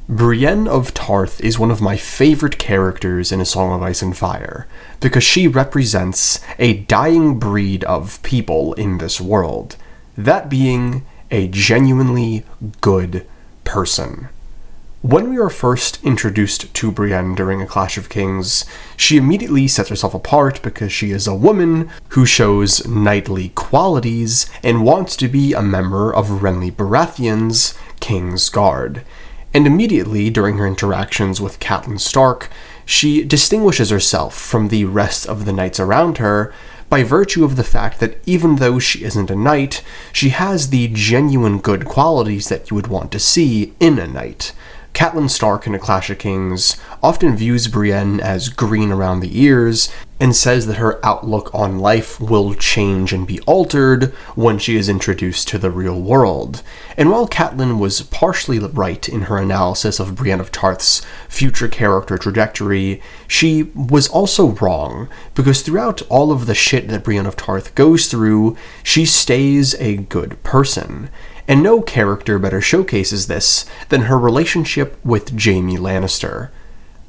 Brienne of Tarth is one of my favorite characters in A Song of Ice and Fire, because she represents a dying breed of people in this world, that being a genuinely good person. When we are first introduced to Brienne during A Clash of Kings, she immediately sets herself apart because she is a woman who shows knightly qualities and wants to be a member of Renly Baratheon's King's Guard. And immediately, during her interactions with Catelyn Stark, she distinguishes herself from the rest of the knights around her by virtue of the fact that even though she isn't a knight, she has the genuine good qualities that you would want to see in a knight. Catelyn Stark in A Clash of Kings often views Brienne as green around the ears and says that her outlook on life will change and be altered when she is introduced to the real world. And while Catelyn was partially right in her analysis of Brienne of Tarth's future character trajectory, she was also wrong, because throughout all of the shit that Brienne of Tarth goes through, she stays a good person. And no character better showcases this than her relationship with Jaime Lannister.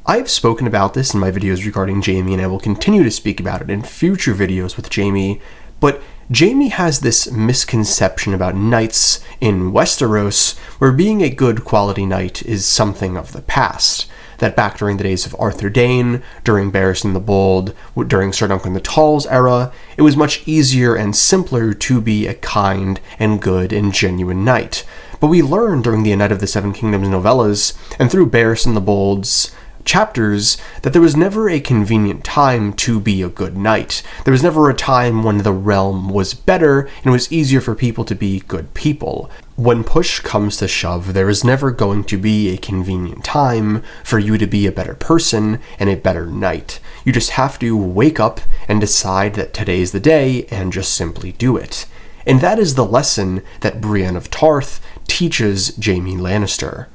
I've spoken about this in my videos regarding Jaime, and I will continue to speak about it in future videos with Jaime, but Jaime has this misconception about knights in Westeros, where being a good quality knight is something of the past. That back during the days of Arthur Dayne, during Barristan the Bold, during Sir Duncan the Tall's era, it was much easier and simpler to be a kind and good and genuine knight. But we learned during the A Knight of the Seven Kingdoms novellas, and through Barristan the Bold's chapters, that there was never a convenient time to be a good knight. There was never a time when the realm was better and it was easier for people to be good people. When push comes to shove, there is never going to be a convenient time for you to be a better person and a better knight. You just have to wake up and decide that today's the day and just simply do it. And that is the lesson that Brienne of Tarth teaches Jaime Lannister.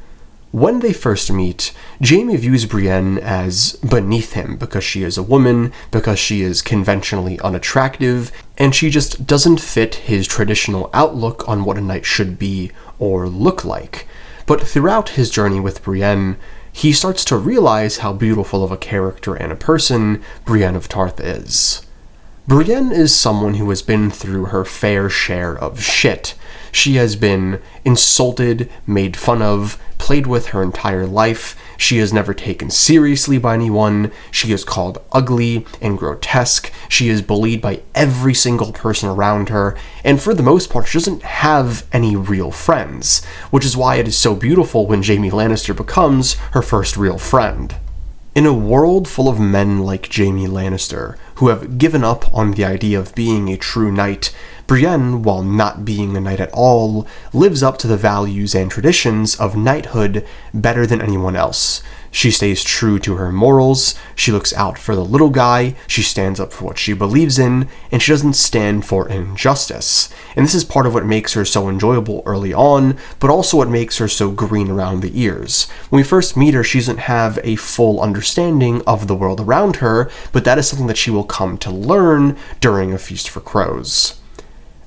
When they first meet, Jaime views Brienne as beneath him because she is a woman, because she is conventionally unattractive, and she just doesn't fit his traditional outlook on what a knight should be or look like. But throughout his journey with Brienne, he starts to realize how beautiful of a character and a person Brienne of Tarth is. Brienne is someone who has been through her fair share of shit. She has been insulted, made fun of, played with her entire life. She is never taken seriously by anyone. She is called ugly and grotesque. She is bullied by every single person around her, and for the most part, she doesn't have any real friends, which is why it is so beautiful when Jaime Lannister becomes her first real friend. In a world full of men like Jaime Lannister, who have given up on the idea of being a true knight, Brienne, while not being a knight at all, lives up to the values and traditions of knighthood better than anyone else. She stays true to her morals, she looks out for the little guy, she stands up for what she believes in, and she doesn't stand for injustice. And this is part of what makes her so enjoyable early on, but also what makes her so green around the ears. When we first meet her, she doesn't have a full understanding of the world around her, but that is something that she will come to learn during A Feast for Crows.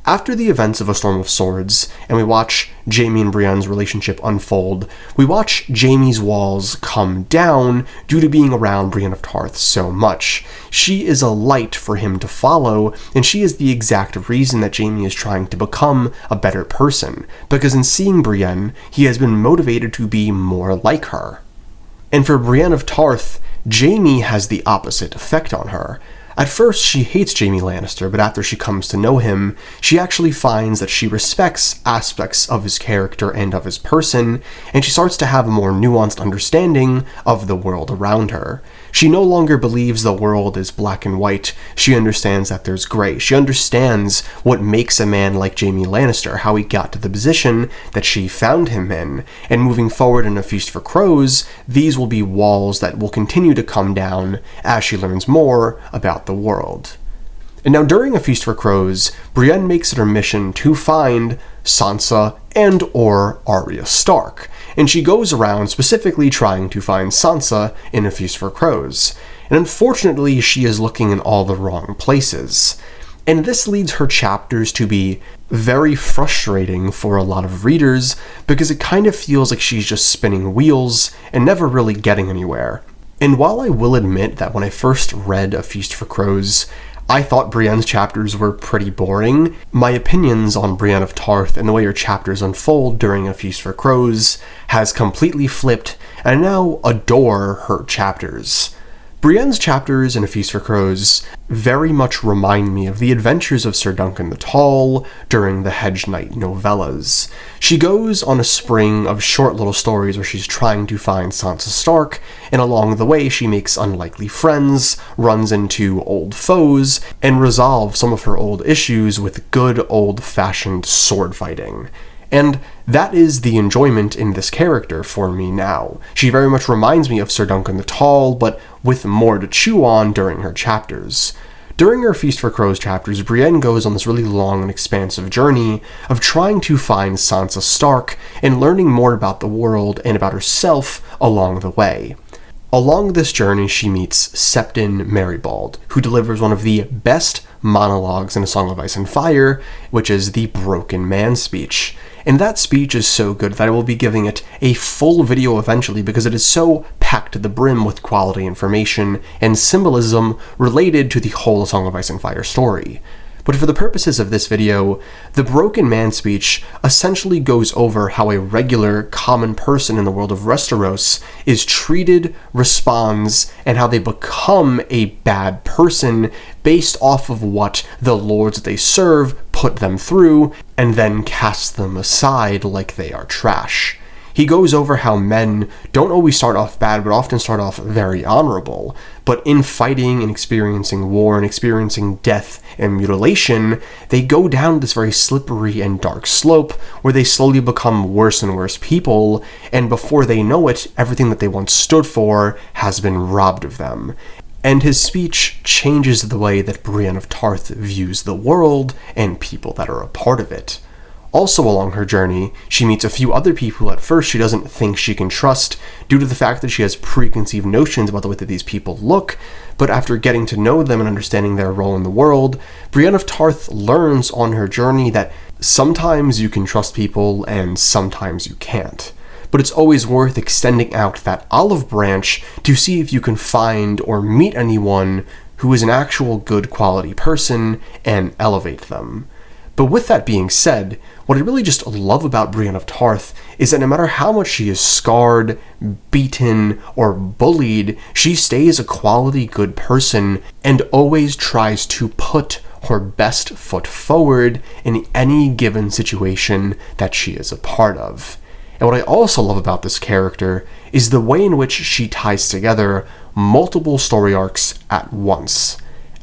After the events of A Storm of Swords, and we watch Jaime and Brienne's relationship unfold, we watch Jaime's walls come down due to being around Brienne of Tarth so much. She is a light for him to follow, and she is the exact reason that Jaime is trying to become a better person, because in seeing Brienne, he has been motivated to be more like her. And for Brienne of Tarth, Jaime has the opposite effect on her. At first, she hates Jaime Lannister, but after she comes to know him, she actually finds that she respects aspects of his character and of his person, and she starts to have a more nuanced understanding of the world around her. She no longer believes the world is black and white. She understands that there's gray. She understands what makes a man like Jaime Lannister, how he got to the position that she found him in. And moving forward in A Feast for Crows, these will be walls that will continue to come down as she learns more about the world. And now during A Feast for Crows, Brienne makes it her mission to find Sansa and or Arya Stark, and she goes around specifically trying to find Sansa in A Feast for Crows. And unfortunately, she is looking in all the wrong places. And this leads her chapters to be very frustrating for a lot of readers because it kind of feels like she's just spinning wheels and never really getting anywhere. And while I will admit that when I first read A Feast for Crows, I thought Brienne's chapters were pretty boring, my opinions on Brienne of Tarth and the way her chapters unfold during A Feast for Crows has completely flipped, and I now adore her chapters. Brienne's chapters in A Feast for Crows very much remind me of the adventures of Sir Duncan the Tall during the Hedge Knight novellas. She goes on a string of short little stories where she's trying to find Sansa Stark, and along the way she makes unlikely friends, runs into old foes, and resolves some of her old issues with good old-fashioned sword fighting. And that is the enjoyment in this character for me now. She very much reminds me of Sir Duncan the Tall, but with more to chew on during her chapters. During her Feast for Crows chapters, Brienne goes on this really long and expansive journey of trying to find Sansa Stark and learning more about the world and about herself along the way. Along this journey, she meets Septon Merrybald, who delivers one of the best monologues in A Song of Ice and Fire, which is the Broken Man speech. And that speech is so good that I will be giving it a full video eventually because it is so packed to the brim with quality information and symbolism related to the whole A Song of Ice and Fire story. But for the purposes of this video, the Broken Man speech essentially goes over how a regular, common person in the world of Westeros is treated, responds, and how they become a bad person based off of what the lords that they serve put them through, and then cast them aside like they are trash. He goes over how men don't always start off bad, but often start off very honorable. But in fighting and experiencing war and experiencing death and mutilation, they go down this very slippery and dark slope where they slowly become worse and worse people, and before they know it, everything that they once stood for has been robbed of them. And his speech changes the way that Brienne of Tarth views the world and people that are a part of it. Also along her journey, she meets a few other people at first she doesn't think she can trust due to the fact that she has preconceived notions about the way that these people look, but after getting to know them and understanding their role in the world, Brienne of Tarth learns on her journey that sometimes you can trust people and sometimes you can't. But it's always worth extending out that olive branch to see if you can find or meet anyone who is an actual good quality person and elevate them. But with that being said, what I really just love about Brienne of Tarth is that no matter how much she is scarred, beaten, or bullied, she stays a quality good person and always tries to put her best foot forward in any given situation that she is a part of. And what I also love about this character is the way in which she ties together multiple story arcs at once.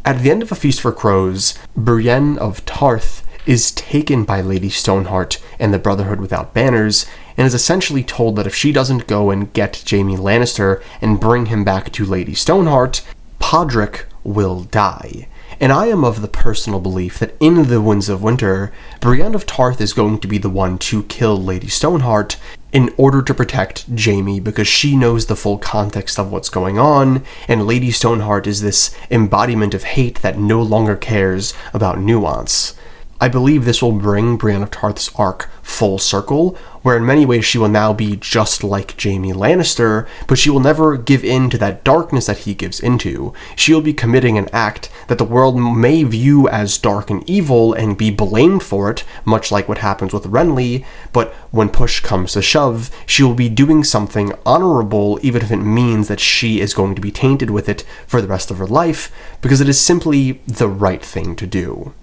At the end of A Feast for Crows, Brienne of Tarth is taken by Lady Stoneheart and the Brotherhood Without Banners, and is essentially told that if she doesn't go and get Jaime Lannister and bring him back to Lady Stoneheart, Podrick will die. And I am of the personal belief that in the Winds of Winter, Brienne of Tarth is going to be the one to kill Lady Stoneheart in order to protect Jaime, because she knows the full context of what's going on, and Lady Stoneheart is this embodiment of hate that no longer cares about nuance. I believe this will bring Brienne of Tarth's arc full circle, where in many ways she will now be just like Jaime Lannister, but she will never give in to that darkness that he gives into. She will be committing an act that the world may view as dark and evil and be blamed for it, much like what happens with Renly, but when push comes to shove, she will be doing something honorable even if it means that she is going to be tainted with it for the rest of her life, because it is simply the right thing to do.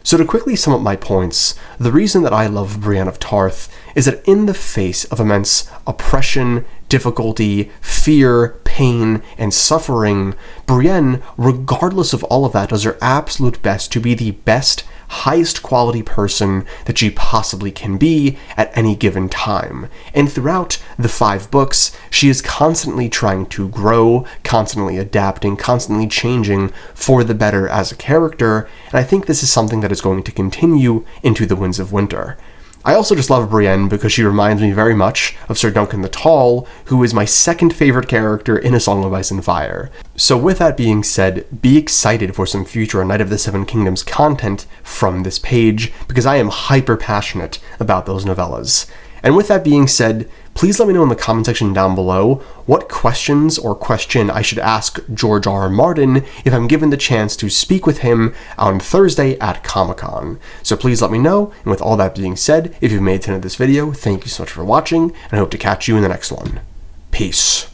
So to quickly sum up my points, the reason that I love Brienne of Tarth is that in the face of immense oppression, difficulty, fear, pain, and suffering, Brienne, regardless of all of that, does her absolute best to be the best, highest quality person that she possibly can be at any given time. And throughout the 5 books, she is constantly trying to grow, constantly adapting, constantly changing for the better as a character, and I think this is something that is going to continue into the Winds of Winter. I also just love Brienne because she reminds me very much of Sir Duncan the Tall, who is my second favorite character in A Song of Ice and Fire. So with that being said, be excited for some future Knight of the Seven Kingdoms content from this page, because I am hyper passionate about those novellas. And with that being said, please let me know in the comment section down below what questions or question I should ask George R.R. Martin if I'm given the chance to speak with him on Thursday at Comic-Con. So please let me know, and with all that being said, if you've made it to the end of this video, thank you so much for watching, and I hope to catch you in the next one. Peace.